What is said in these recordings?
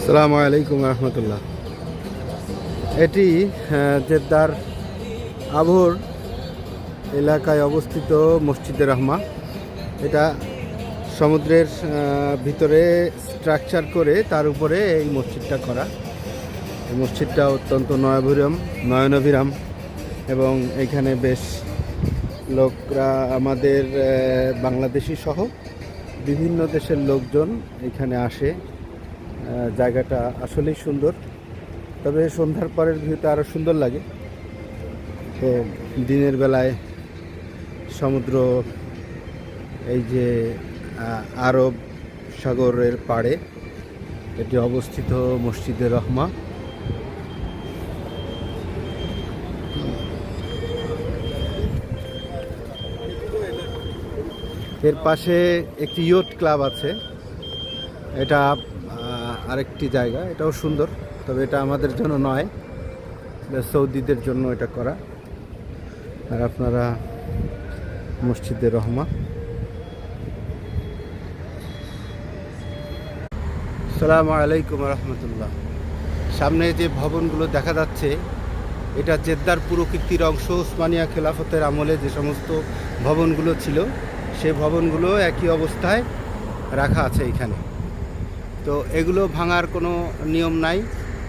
আসসালামু আলাইকুম রহমতুল্লাহ। এটি জেদ্দার আবুর এলাকায় অবস্থিত মসজিদে রহমা। এটা সমুদ্রের ভিতরে স্ট্রাকচার করে তার উপরে এই মসজিদটা করা। এই মসজিদটা অত্যন্ত নয়নাভিরাম এবং এখানে বেশ লোকরা আমাদের বাংলাদেশি সহ বিভিন্ন দেশের লোকজন এখানে আসে। জায়গাটা আসলেই সুন্দর, তবে সন্ধ্যার পরের ভিউটা আরও সুন্দর লাগে। তো দিনের বেলায় সমুদ্র, এই যে আরব সাগরের পাড়ে এটি অবস্থিত মসজিদে রহমা। এর পাশে একটি ইয়ট ক্লাব আছে, এটা আরেকটি জায়গা, এটাও সুন্দর, তবে এটা আমাদের জন্য নয়, সৌদিদের জন্য এটা করা। আর আপনারা মসজিদে রহমা। আসসালামু আলাইকুম রহমতুল্লাহ। সামনে যে ভবনগুলো দেখা যাচ্ছে এটা জেদ্দার পুরকীর্তির অংশ। উসমানিয়া খেলাফতের আমলে যে সমস্ত ভবনগুলো ছিল সেই ভবনগুলো একই অবস্থায় রাখা আছে এখানে। তো এগুলো ভাঙার কোনো নিয়ম নাই,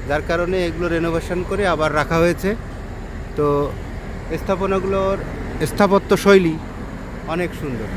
যার কারণে এগুলো রেনোভেশন করে আবার রাখা হয়েছে। তো স্থাপনাগুলোর স্থাপত্য শৈলী অনেক সুন্দর।